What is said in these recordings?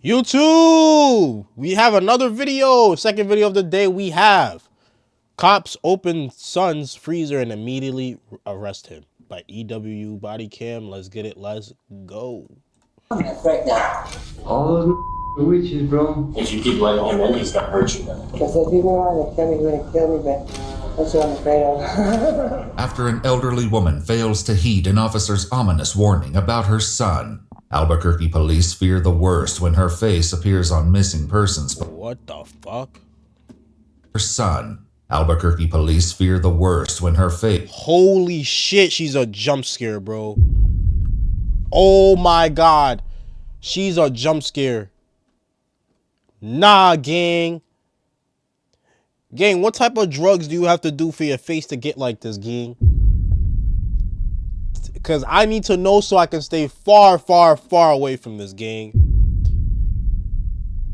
YouTube, we have another video. Second video of the day. We have cops open son's freezer and immediately arrest him by EWU body cam. Let's get it. Let's go. Right now. All those witches, bro. If you keep letting him in, he's gonna hurt you then. Because if people want to tell me he's gonna kill me, but that's what I'm afraid of. After an elderly woman fails to heed an officer's ominous warning about her son, Albuquerque police fear the worst when her face appears on missing persons. What the fuck? Her son. Albuquerque police fear the worst when her face. Holy shit, she's a jump scare, bro. Oh my god. She's a jump scare. Nah, gang. Gang, what type of drugs do you have to do for your face to get like this, gang? Because I need to know so I can stay far, far, far away from this, gang.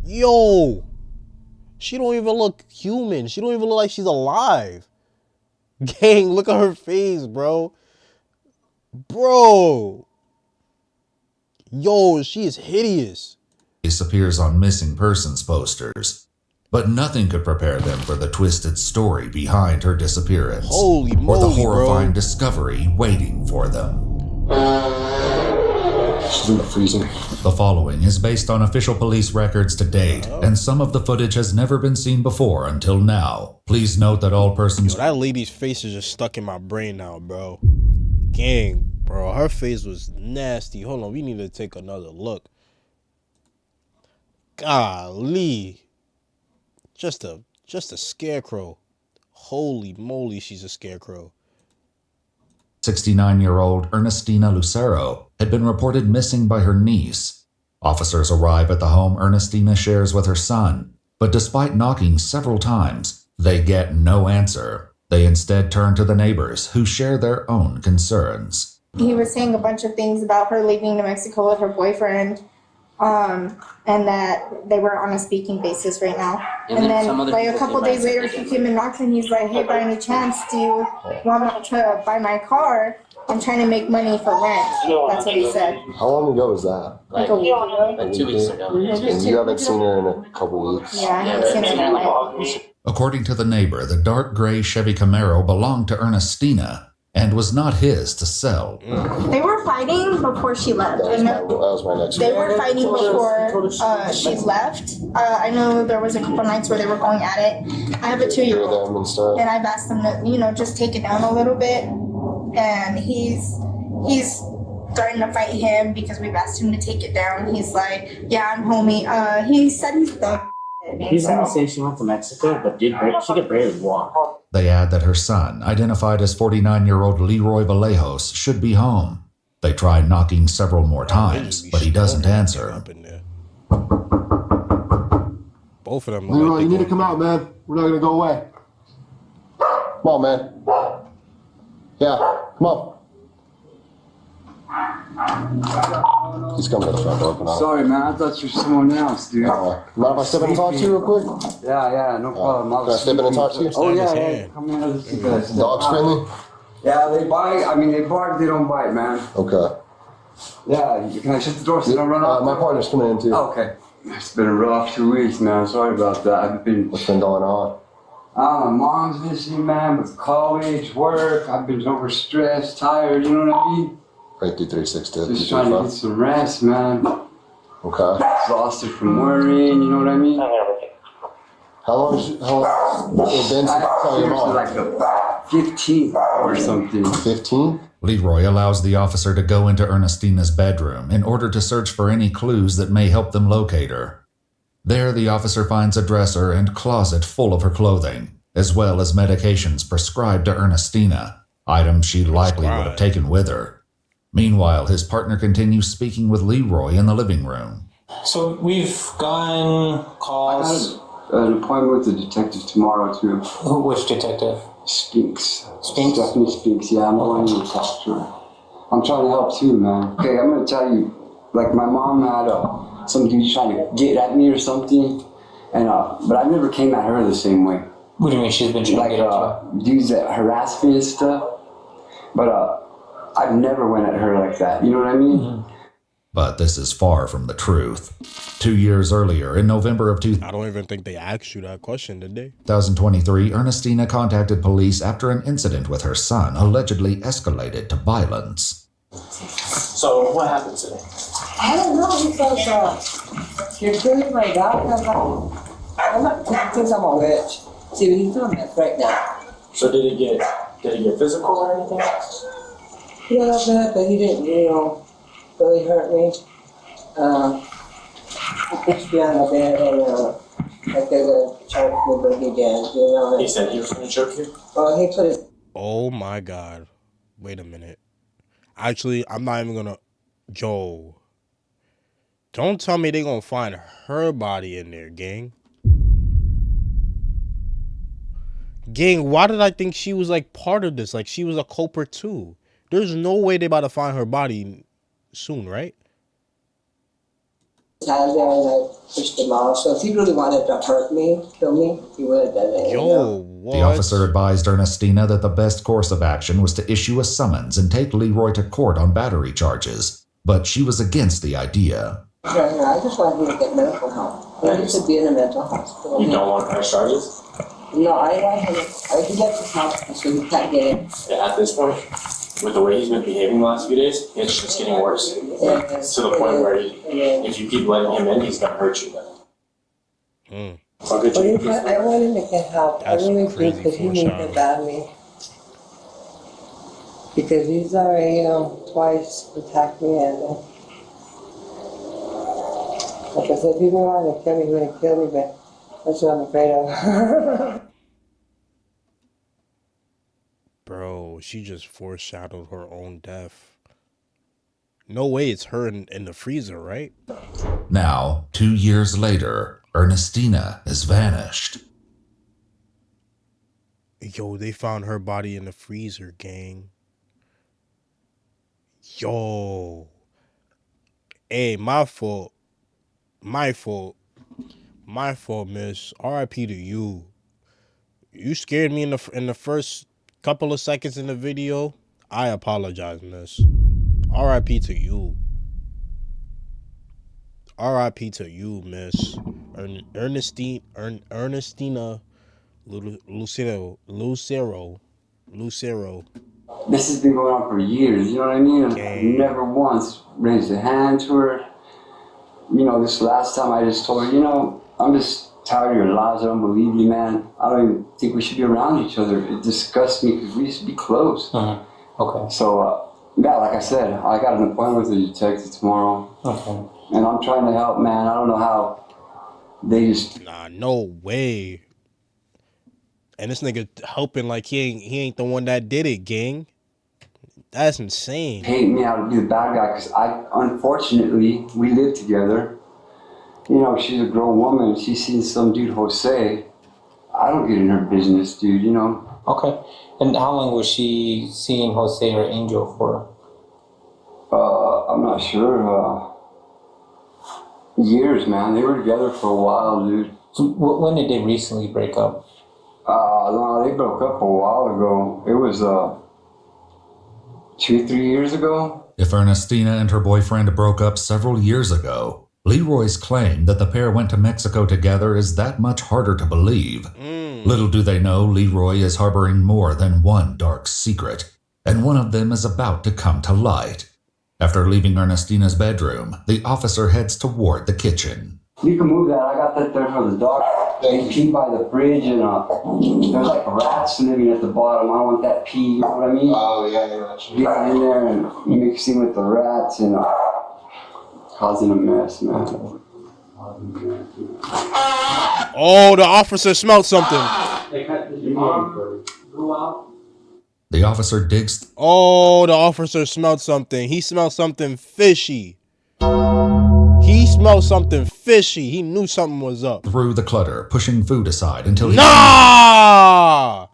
Yo. She don't even look human. She don't even look like she's alive. Gang, look at her face, bro. Bro. Yo, she is hideous. Face appears on missing persons posters. But nothing could prepare them for the twisted story behind her disappearance. Holy moly, or the horrifying bro. discovery waiting for them. She's in the freezing. The following is based on official police records to date, and some of the footage has never been seen before until now. Please note that all persons... Yo, that lady's face is just stuck in my brain now, bro. Gang, bro, her face was nasty. Hold on, we need to take another look. Golly. Just a scarecrow. Holy moly, she's a scarecrow. 69-year-old Ernestina Lucero had been reported missing by her niece. Officers arrive at the home Ernestina shares with her son, but despite knocking several times, they get no answer. They instead turn to the neighbors, who share their own concerns. He was saying a bunch of things about her leaving to Mexico with her boyfriend, and that they were on a speaking basis right now. And then like a couple days later, he came and knocked and he's like, hey, by any chance, do you want to buy my car? I'm trying to make money for rent. That's what he said. How long ago was that? Like a week ago. Like 2 weeks ago. And you haven't seen her in a couple weeks? Yeah, I haven't seen her in a while. According to the neighbor, the dark gray Chevy Camaro belonged to Ernestina and was not his to sell. They were fighting before she left. That was my next They one. were fighting before she left. I know there was a couple nights where they were going at it. I have a 2-year-old, Them and stuff. and I've asked him to, just take it down a little bit. And he's starting to fight him because we've asked him to take it down. He's like, yeah, I'm homie. He said he's the. He's gonna say she went to Mexico, but she could barely walk. They add that her son, identified as 49-year-old Leroy Vallejos, should be home. They try knocking several more times, but he doesn't answer. Both of them. Leroy, you need to come out, man. We're not gonna go away. Come on, man. Yeah, come on. He's coming to the front door. Sorry, man. I thought you were someone else, dude. Mind if I step in and talk to you real quick? Yeah, no problem. Can I step in and talk to you? Oh, yeah. Come in. Let's do this. Dogs friendly? Yeah, they bite. I mean, they bark, they don't bite, man. Okay. Yeah, can I shut the door so they don't run off? My partner's coming in too. Oh, okay. It's been a rough 2 weeks, man. Sorry about that. What's been going on? My mom's missing, man, with college, work. I've been overstressed, tired, you know what I mean? Right through 360. Just trying to get some rest, man. Okay. Exhausted from worrying, you know what I mean? How long has it been since you saw your mom? Like the 15th or something. 15? Leroy allows the officer to go into Ernestina's bedroom in order to search for any clues that may help them locate her. There, the officer finds a dresser and closet full of her clothing, as well as medications prescribed to Ernestina, items she likely would have taken with her. Meanwhile, his partner continues speaking with Leroy in the living room. So we've gotten calls. An appointment with the detective tomorrow, too. Which detective? Spinks. Spinks? Stephanie Spinks, yeah, I'm going to talk to her. I'm trying to help too, man. Okay, I'm going to tell you, like my mom had some dude trying to get at me or something, and but I never came at her the same way. What do you mean she's been trying to get at you? Dudes that harass me and stuff, but I've never went at her like that, you know what I mean? Mm-hmm. But this is far from the truth. 2 years earlier, in November of I don't even think they asked you that question, did they? 2023, Ernestina contacted police after an incident with her son allegedly escalated to violence. So what happened today? I don't know, because you're killing my dog. I'm not thinking I'm a witch. See, he's doing that right now. So did it get physical or anything? A little bit, but he didn't, really hurt me. He pushed me on the bed and, like they're gonna choke me, but he did, He said he was gonna choke you? Well, he put it. Oh my God. Wait a minute. Actually, I'm not even gonna. Joe. Don't tell me they gonna find her body in there, gang. Gang, why did I think she was like part of this? Like she was a culprit too. There's no way they about to find her body soon, right? Times there and I pushed him off. So if he really wanted to hurt me, kill me, he would have done it. Yo, what? The officer advised Ernestina that the best course of action was to issue a summons and take Leroy to court on battery charges, but she was against the idea. I just want him to get mental help. He needs to be in a mental hospital. You don't want press charges? No, I want him. He gets his house, so he can't get in. Yeah, at this point, with the way he's been behaving the last few days, it's just getting worse. It's to the point where if you keep letting him in, he's gonna hurt you. How good you I want him to get help. That's I really crazy think that he needs foreshadowing. it badly. Because he's already, twice attacked me and like I said, if he wanted to kill me, he would have killed me, but that's what I'm afraid of. Bro, she just foreshadowed her own death. No way it's her in the freezer, right? Now, 2 years later, Ernestina is vanished. Yo, they found her body in the freezer, gang. Yo. Hey, my fault. My fault, miss. R.I.P. to you. You scared me in the first couple of seconds in the video. I apologize, miss. R.I.P. to you. R.I.P. to you, miss. Ernestina Lucero. This has been going on for years, you know what I mean? Okay. I never once raised a hand to her. This last time I just told her, I'm just tired of your lies. I don't believe you, man. I don't even think we should be around each other. It disgusts me because we used to be close. Okay. So, yeah, like I said, I got an appointment with the detective tomorrow. Okay. And I'm trying to help, man. I don't know how they just... Nah, no way. And this nigga helping like he ain't the one that did it, gang. That's insane. Hate me out to be the bad guy because unfortunately, we live together. She's a grown woman. She's seen some dude, Jose. I don't get in her business, dude, Okay. And how long was she seeing Jose or Angel for? I'm not sure. Years, man. They were together for a while, dude. So when did they recently break up? No, they broke up a while ago. It was 2-3 years ago. If Ernestina and her boyfriend broke up several years ago, Leroy's claim that the pair went to Mexico together is that much harder to believe. Little do they know, Leroy is harboring more than one dark secret, and one of them is about to come to light. After leaving Ernestina's bedroom, the officer heads toward the kitchen. You can move that. I got that there for the dog. They pee by the fridge and there's like rats living at the bottom. I don't want that pee, you know what I mean? Oh, yeah. Get in there and mixing with the rats and causing a mess, man. Oh, the officer smelled something. The officer digs Oh, the officer smelled something. He smelled something fishy. He smelled something fishy. He knew something was up. through the clutter, pushing food aside until he Nah!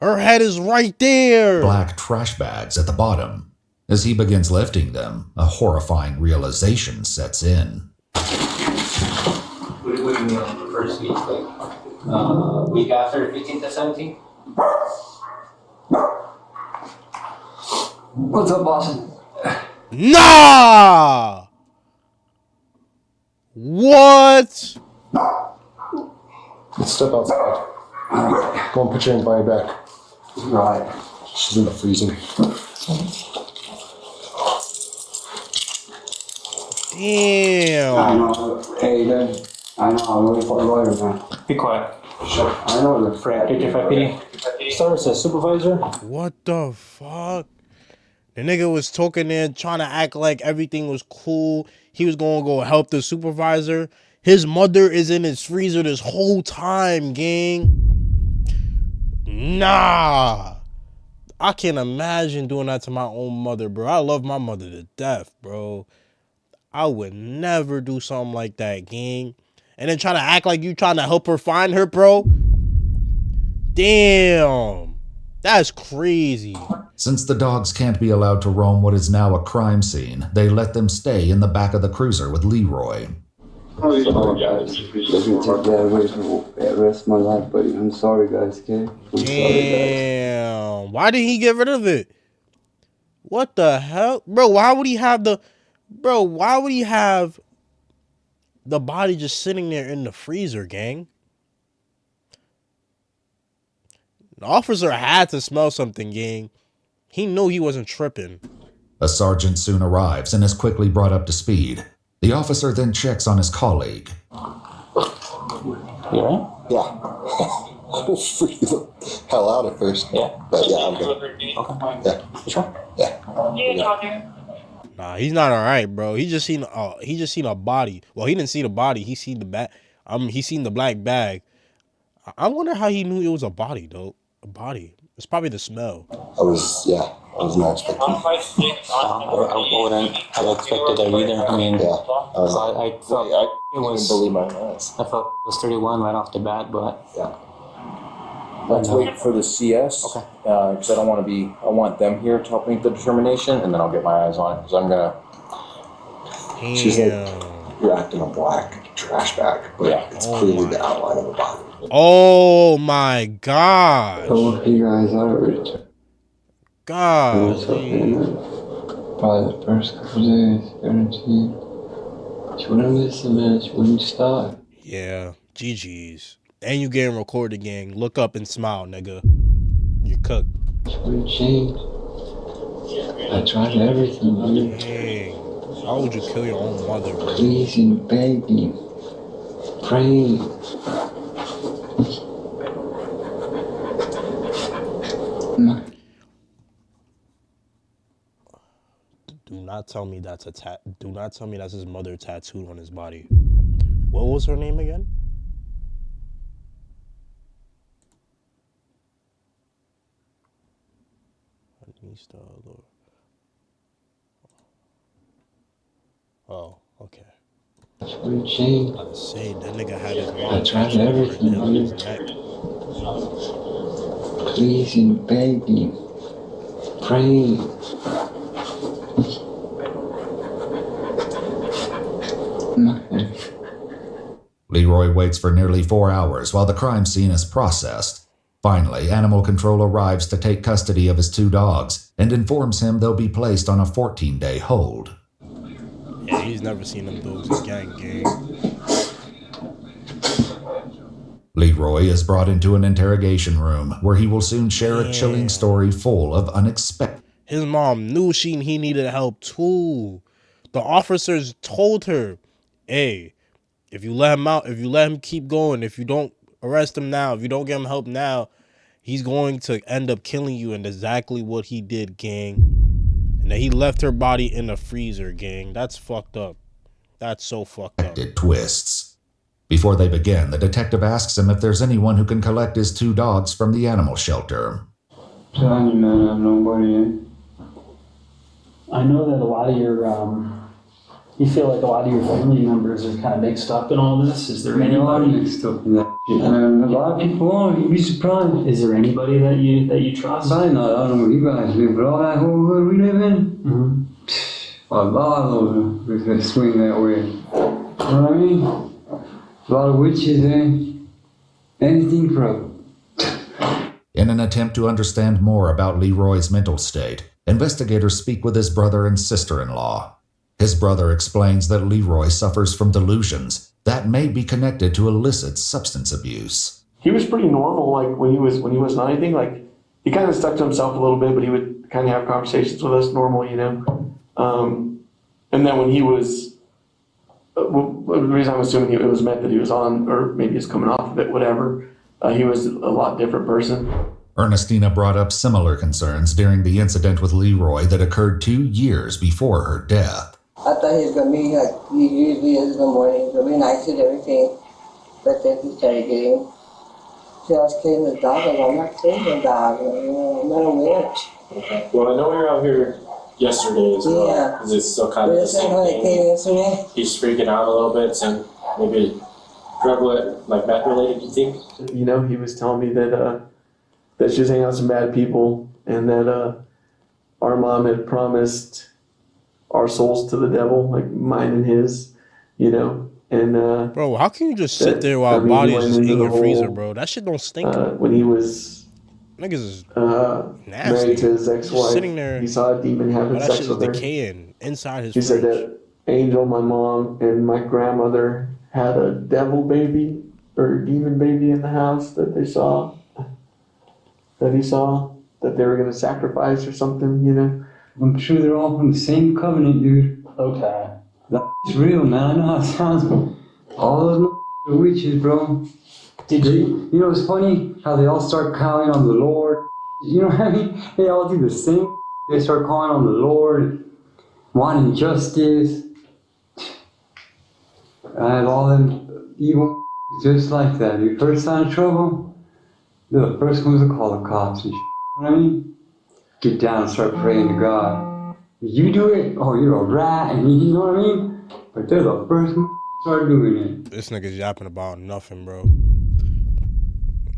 Her head is right there. black trash bags at the bottom. As he begins lifting them, a horrifying realization sets in. What do you mean on the first week? Like, week after 15th to 17th? What's up, boss? Nah! What? Let's step outside. Go and put your hand by your back. Right. She's in the freezing. Damn. I know. Hey, dude. I know. I'm waiting for a lawyer, man. Be quiet. I know the Frank, get your PD. Starts as supervisor. What the fuck? The nigga was talking there trying to act like everything was cool. He was gonna go help the supervisor. His mother is in his freezer this whole time, gang. Nah. I can't imagine doing that to my own mother, bro. I love my mother to death, bro. I would never do something like that, gang. And then try to act like you trying to help her find her, bro. Damn. That's crazy. Since the dogs can't be allowed to roam what is now a crime scene, they let them stay in the back of the cruiser with Leroy. Sorry, guys. Doesn't take that away from the rest of my life, buddy. I'm sorry, guys, okay? I'm sorry, Damn. Why did he get rid of it? What the hell? Bro, why would he have the... Bro, why would he have the body just sitting there in the freezer, gang? The officer had to smell something, gang. He knew he wasn't tripping. A sergeant soon arrives and is quickly brought up to speed. The officer then checks on his colleague. You alright? Yeah. I was freaking the hell out at first. Yeah. But yeah, I'm good. Okay. Yeah. You sure? Yeah. Nah, he's not alright, bro. He just seen a body. Well, he didn't see the body. He seen the bag. He seen the black bag. I wonder how he knew it was a body, though. A body. It's probably the smell. I was not expecting. I wouldn't have expected that either. I mean, Yeah. I felt I it was. couldn't believe my eyes. I felt it was 31 right off the bat, but Yeah. Let's wait for the CS. Okay. Because I want them here to help make the determination, and then I'll get my eyes on it. Because I'm gonna. Damn. She's like wrapped in a black trash bag, but Yeah. it's clearly the outline of a body. Oh my god. hope you guys are rich. God. Probably the first couple days, guaranteed. She wouldn't listen, man. She wouldn't stop. Yeah. GG's. And you getting recorded, gang. Look up and smile, nigga. You're cooked. She wouldn't change. I tried everything, dude. Dang. How would you kill your own mother, bro? Pleasing, begging, praying. Do not tell me that's do not tell me that's his mother tattooed on his body. What was her name again? Oh, okay. She wouldn't change. I was saying that nigga had his I mom tried tattooed everything, on his dude. neck. Pleasing, begging, praying. Leroy waits for nearly 4 hours while the crime scene is processed. Finally, Animal Control arrives to take custody of his 2 dogs and informs him they'll be placed on a 14-day hold. Yeah, he's never seen them dogs again, gang. Leroy is brought into an interrogation room where he will soon share a chilling story full of unexpected. His mom knew he needed help too. The officers told her, hey, if you let him out, if you let him keep going, if you don't arrest him now, if you don't give him help now, he's going to end up killing you. And exactly what he did, gang. And then he left her body in the freezer, gang. That's fucked up. That's so fucked up. Twists. Before they begin, the detective asks him if there's anyone who can collect his 2 dogs from the animal shelter. Telling you, man, I have nobody in. I know that a lot of your, you feel like a lot of your family members are kind of mixed up in all this. Is there anybody mixed up in that shit, man? A lot of people are. You'd be surprised. Is there anybody that you trust? I know, I don't know where you guys live, but all that whole hood we live in, a lot of those that swing that way. You know what I mean? A lot of witches, anything for. In an attempt to understand more about Leroy's mental state, Investigators speak with his brother and sister-in-law. His brother explains that Leroy suffers from delusions that may be connected to illicit substance abuse. He was pretty normal, like when he was not anything. Like he kind of stuck to himself a little bit, but he would kind of have conversations with us normal, you know. And then when he was, the reason I'm assuming it was meant that he was on, or maybe he's coming off of it, whatever. He was a lot different person. Ernestina brought up similar concerns during the incident with Leroy that occurred 2 years before her death. I thought he was going to be like he usually is in the morning, going to be nice and everything. But then he started getting, I was killing the dog. I'm not killing the dog. I'm not a witch. Okay. Well, I know we were out here yesterday as well. Yeah. Because it's still kind of the same thing. He's freaking out a little bit, saying maybe drug like meth related, you think? You know, he was telling me that she was hanging out with some bad people, and that our mom had promised our souls to the devil, like mine and his, you know. And bro, how can you just sit there while bodies just in your freezer, bro? That shit don't stink. When he was niggas is nasty. married to his ex-wife, sitting there, he saw a demon having that sex shit with is her. decaying inside his He fridge. said that Angel, my mom, and my grandmother had a devil baby or demon baby in the house that they saw. That he saw that they were gonna sacrifice or something, you know. I'm sure they're all from the same covenant, dude. Okay. That's real, man. I know how it sounds. All those are witches, bro. Did you? You know, it's funny how they all start calling on the Lord. You know what I mean? They all do the same. They start calling on the Lord, wanting justice. And all them evil just like that. You first sign of trouble, they're the first ones to call the cops and shit. You know what I mean? Get down and start praying to God. You do it, oh, you're a rat, and you know what I mean? But they're the first ones to start doing it. This nigga's yapping about nothing, bro.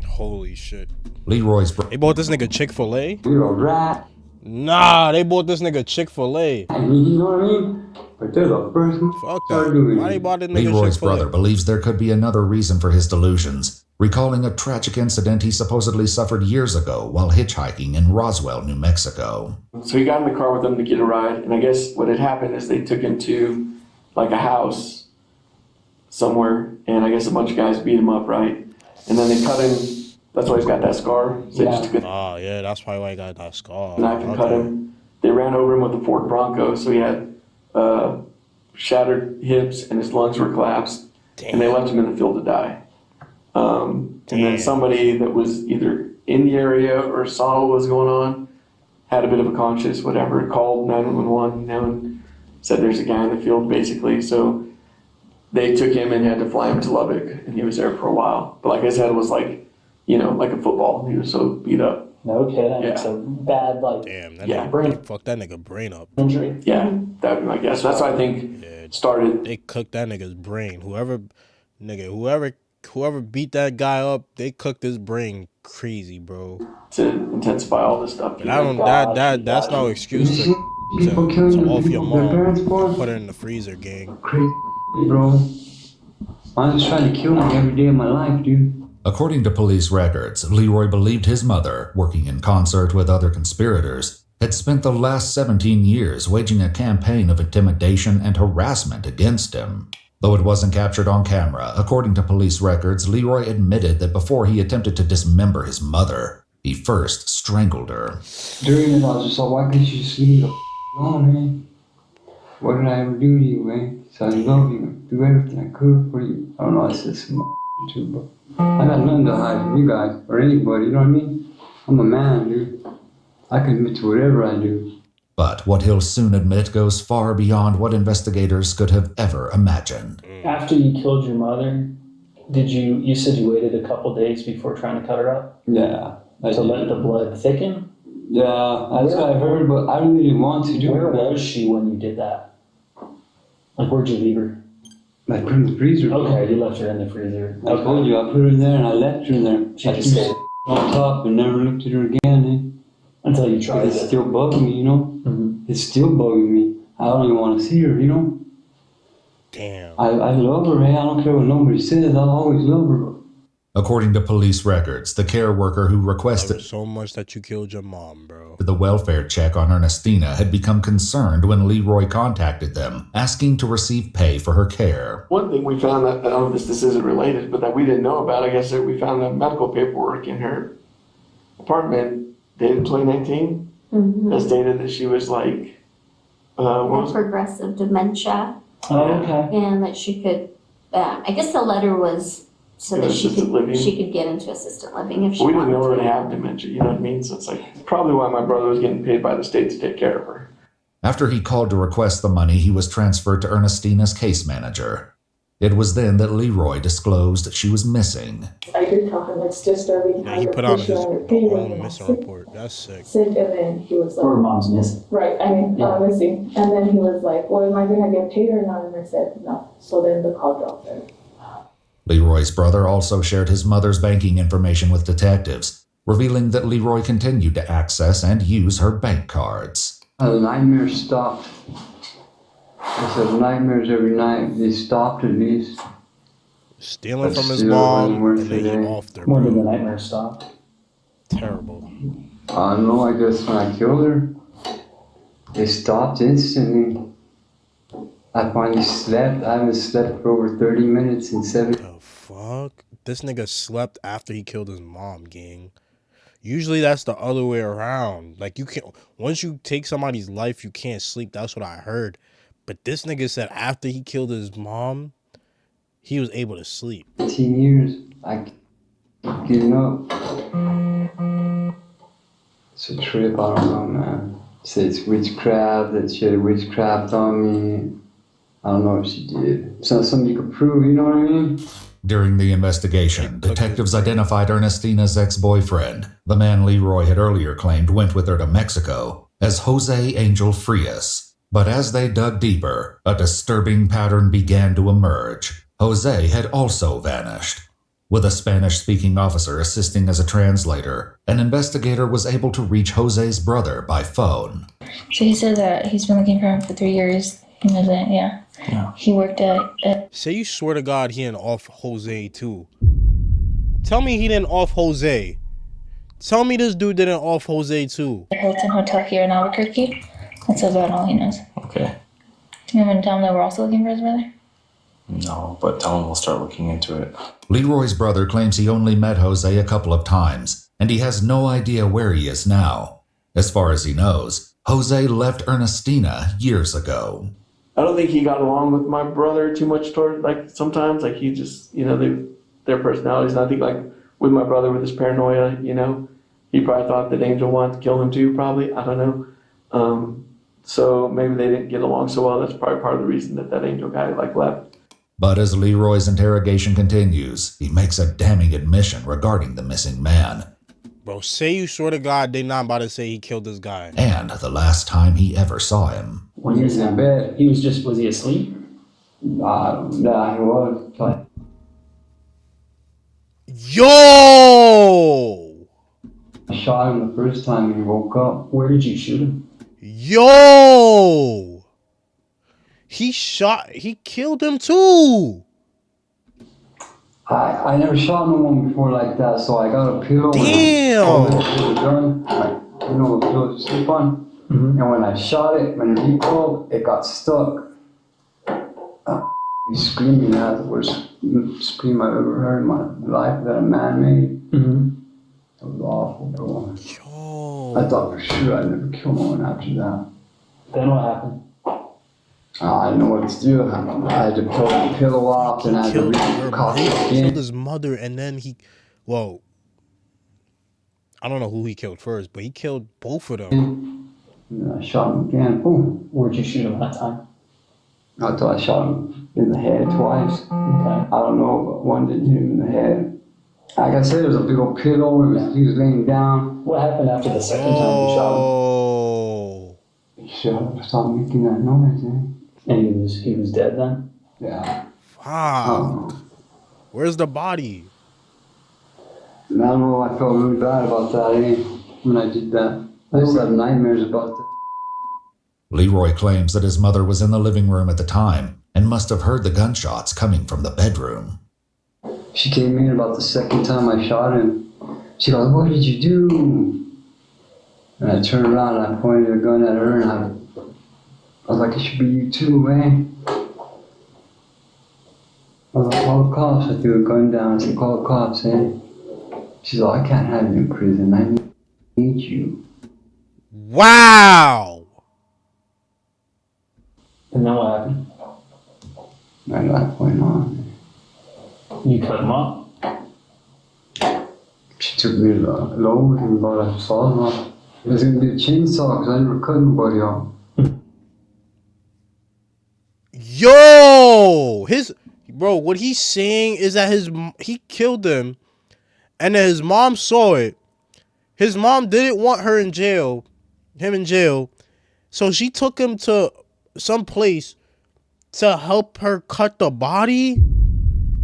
Holy shit. Leroy's They bought this nigga Chick-fil-A? You're a rat. Nah, they bought this nigga Chick-fil-A. And you know what I mean? But they're the first ones Fuck to start that. doing Why it. they bought this nigga Leroy's Chick-fil-A? brother believes there could be another reason for his delusions, recalling a tragic incident he supposedly suffered years ago while hitchhiking in Roswell, New Mexico. So he got in the car with them to get a ride, and I guess what had happened is they took him to like a house somewhere, and I guess a bunch of guys beat him up, right? And then they cut him. That's why he's got that scar. So they just took a Oh, yeah, that's probably why he got that scar. knife and cut him. They ran over him with a Ford Bronco, so he had shattered hips and his lungs were collapsed. Damn. And they left him in the field to die. And then somebody that was either in the area or saw what was going on, had a bit of a conscience, whatever, called 911, you know, and said there's a guy in the field, basically. So they took him and had to fly him to Lubbock, and he was there for a while. But like I said, it was like, you know, like a football. He was so beat up. No kidding. Yeah. So bad, like, Damn, that Yeah. nigga, brain fuck that nigga brain up. injury. Yeah, that would be my guess. That's what I think started. They cooked that nigga's brain. Whoever beat that guy up, they cooked his brain crazy, bro. To intensify all this stuff. But I don't. That's no excuse to off your mom. Put her in the freezer, gang. Crazy, bro. I'm just trying to kill me every day of my life, dude. According to police records, Leroy believed his mother, working in concert with other conspirators, had spent the last 17 years waging a campaign of intimidation and harassment against him. Though it wasn't captured on camera, according to police records, Leroy admitted that before he attempted to dismember his mother, he first strangled her. During it, I was just like, why can't you just leave me alone, man? What did I ever do to you, man? So I love you, do everything I could for you. I don't know, I said some too, but I got nothing to hide from you guys or anybody, you know what I mean? I'm a man, dude. I can admit to whatever I do. But what he'll soon admit goes far beyond what investigators could have ever imagined. After you killed your mother, you said you waited a couple days before trying to cut her up? Yeah. To let the blood thicken? Yeah, that's what I heard, but I really didn't want to do it. Where was she when you did that? Like, where'd you leave her? I put her in the freezer. Okay, you left her in the freezer. I told you, I put her in there and I left her there. She I just threw stayed on top and never looked at her again, until you tried It's it. still bugging me, you know? Mm-hmm. It's still bugging me. I don't even want to see her, you know? Damn. I love her, man. I don't care what nobody says. I'll always love her. According to police records, the care worker who requested so much that you killed your mom, bro. The welfare check on Ernestina had become concerned when Leroy contacted them, asking to receive pay for her care. One thing we found that, I don't know if this isn't related, but that we didn't know about, I guess, that we found that medical paperwork in her apartment dated 2019 that stated that she was like, progressive dementia. Oh, okay. And that she could, I guess the letter was so that she could get into assisted living if she we wanted didn't know her to to. have dementia, you know what I mean? So it's like probably why my brother was getting paid by the state to take care of her. After he called to request the money, he was transferred to Ernestina's case manager. It was then that Leroy disclosed she was missing. I did tell him it's disturbing. Yeah, he put out his own missing report. That's sick. Sick, and then he was like, Or mom's missing. right, missing. And then he was like, well, am I going to get paid or not? And I said, no. So then the call dropped. Leroy's brother also shared his mother's banking information with detectives, revealing that Leroy continued to access and use her bank cards. The nightmares stopped. I said nightmares every night. They stopped at least. Stealing from his mom and then he off there, When bro. did the nightmare stop? Terrible. I don't know, I guess when I killed her, they stopped instantly. I finally slept. I haven't slept for over 30 minutes in 7. The fuck? This nigga slept after he killed his mom, gang. Usually that's the other way around. Like you can't, once you take somebody's life, you can't sleep. That's what I heard. But this nigga said after he killed his mom, he was able to sleep. 18 years, I keep getting up. It's a trip, I don't know, man. Say it's witchcraft, that she had witchcraft on me. I don't know if she did. It's not something you could prove, you know what I mean? During the investigation, detectives identified Ernestina's ex-boyfriend, the man Leroy had earlier claimed went with her to Mexico, as Jose Angel Frias. But as they dug deeper, a disturbing pattern began to emerge. Jose had also vanished. With a Spanish-speaking officer assisting as a translator, an investigator was able to reach Jose's brother by phone. So he said that he's been looking for him for 3 years. He wasn't, yeah. He worked at... Say you swear to God he didn't off Jose too. Tell me he didn't off Jose. Tell me this dude didn't off Jose too. The Hilton Hotel here in Albuquerque. That's about all he knows. Okay. You want to tell him that we're also looking for his brother? No, but tell him we'll start looking into it. Leroy's brother claims he only met Jose a couple of times, and he has no idea where he is now. As far as he knows, Jose left Ernestina years ago. I don't think he got along with my brother too much toward, like, sometimes, like, he just, you know, their personalities, and I think, like, with my brother, with his paranoia, you know, he probably thought that Angel wanted to kill him too, probably, I don't know. So maybe they didn't get along so well. That's probably part of the reason that Angel guy, like, left. But as Leroy's interrogation continues, he makes a damning admission regarding the missing man. Bro, say you swear to God they not about to say he killed this guy. And the last time he ever saw him. When he was in bed, was he asleep? Nah, he was. Yo! I shot him the first time he woke up. Where did you shoot him? Yo! He killed him too! I never shot no one before like that, so I got a pillow. Damn! You know the pillow to sleep on? Mm-hmm. And when I shot it, when it recoiled, it got stuck. He's screaming out the worst scream I've ever heard in my life that a man made. Mm-hmm. It was awful, bro. Yo. I thought for sure I'd never kill no one after that. Then what happened? I didn't know what to do. I had to pull the pillow off and I had to killed his mother and then well, I don't know who he killed first, but he killed both of them. And I shot him again. Boom. Where'd you shoot him that time? I thought I shot him in the head twice. Okay. I don't know, but one didn't hit him in the head. Like I said, there was a big old pillow. He was laying down. What happened after the second time you shot him? He shot him. Stopped making that noise, eh? And he was dead then? Yeah. Fuck. Where's the body? I don't know, I felt really bad about that, eh? When I did that. I used to have nightmares about that. Leroy claims that his mother was in the living room at the time and must have heard the gunshots coming from the bedroom. She came in about the second time I shot him. She goes, "What did you do?" And I turned around and I pointed a gun at her and I was like, "It should be you too, man." I was like, "Call the cops." I threw a gun down and said, "Call the cops, man." She's like, "I can't have you in prison. I need you." Wow. And then what happened? Right at that point on. You cut him off? She took me to the load and bought a saw off. It was gonna be a chainsaw because I never cut nobody off. Yo, bro, what he's saying is that he killed him, and then his mom saw it. His mom didn't want him in jail, so she took him to some place to help her cut the body.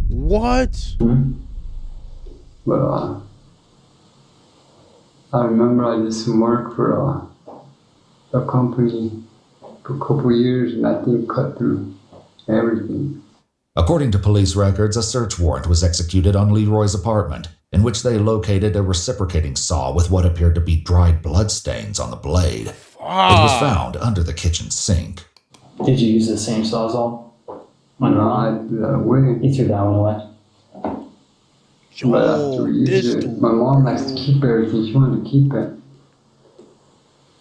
What? Mm-hmm. But I remember I did some work for a company for a couple of years, and that thing cut through everything. According to police records, a search warrant was executed on Leroy's apartment, in which they located a reciprocating saw with what appeared to be dried bloodstains on the blade. It was found under the kitchen sink. Did you use the same sawzall? No, I threw that away. You threw that one away? But after we used it, my mom likes to keep everything. She wanted to keep it.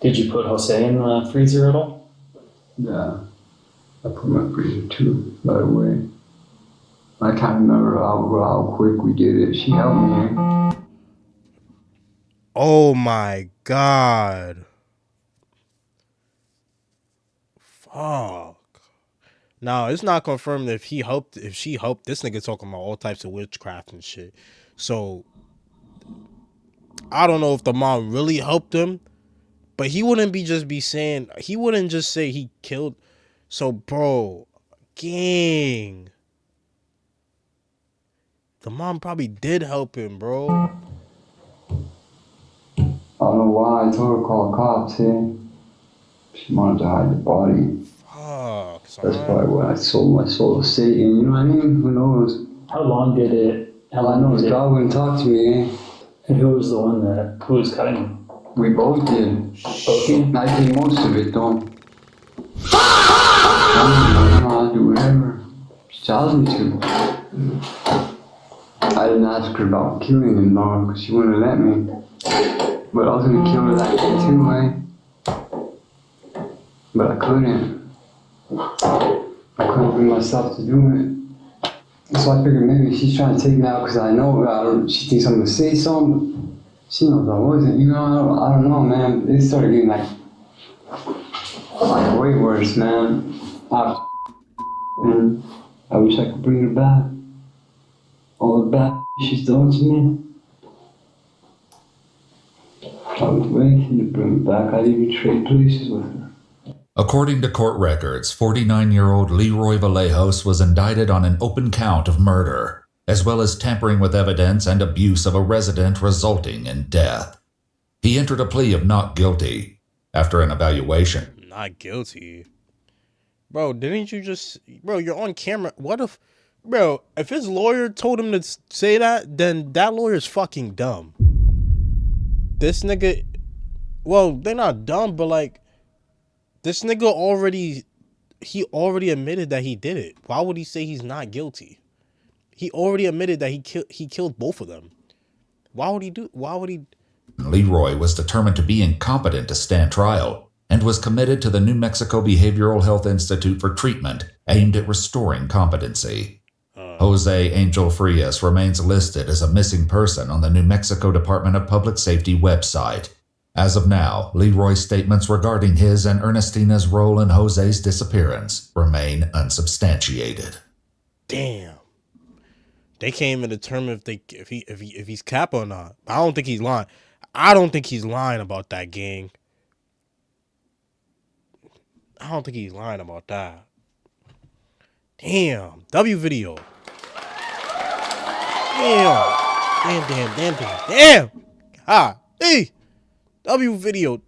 Did you put Jose in the freezer at all? Yeah. I put my freezer too, right away. I can't remember how quick we did it. She helped me. Oh my God. Fuck. Now, it's not confirmed if she helped. This nigga talking about all types of witchcraft and shit. So, I don't know if the mom really helped him, but he wouldn't just say he killed. So, bro, gang. The mom probably did help him, bro. I don't know why. I told her to call the cops, yeah. She wanted to hide the body. Fuck, son. That's probably when I sold my soul to Satan, you know what I mean? Who knows? How long did it... All I know is God wouldn't talk to me, eh? And who was the one who was cutting him? We both did. Both did? I did most of it, though. I don't know, I'll do whatever. She tells me to. I didn't ask her about killing him, though, because she wouldn't let me. But I was gonna kill her that day, too, eh? But I couldn't. I couldn't bring myself to do it. So I figured maybe she's trying to take me out because I know she thinks I'm gonna say something. She knows I wasn't, you know, I don't know, man. It started getting like way worse, man. And I wish I could bring her back. All the bad she's done to me. I was waiting to bring her back. I'd even trade places with her. According to court records, 49-year-old Leroy Vallejos was indicted on an open count of murder, as well as tampering with evidence and abuse of a resident resulting in death. He entered a plea of not guilty after an evaluation. Not guilty. Bro, didn't you just... Bro, you're on camera. What if... Bro, if his lawyer told him to say that, then that lawyer's fucking dumb. This nigga... Well, they're not dumb, but like... This nigga already admitted that he did it. Why would he say he's not guilty? He already admitted that he killed both of them. Why would he? Leroy was determined to be incompetent to stand trial and was committed to the New Mexico Behavioral Health Institute for treatment aimed at restoring competency. Jose Angel Frias remains listed as a missing person on the New Mexico Department of Public Safety website. As of now, Leroy's statements regarding his and Ernestina's role in Jose's disappearance remain unsubstantiated. Damn. They can't even determine if he's cap or not. I don't think he's lying. I don't think he's lying about that, gang. I don't think he's lying about that. Damn. W video. Damn. Ah, hey. W video.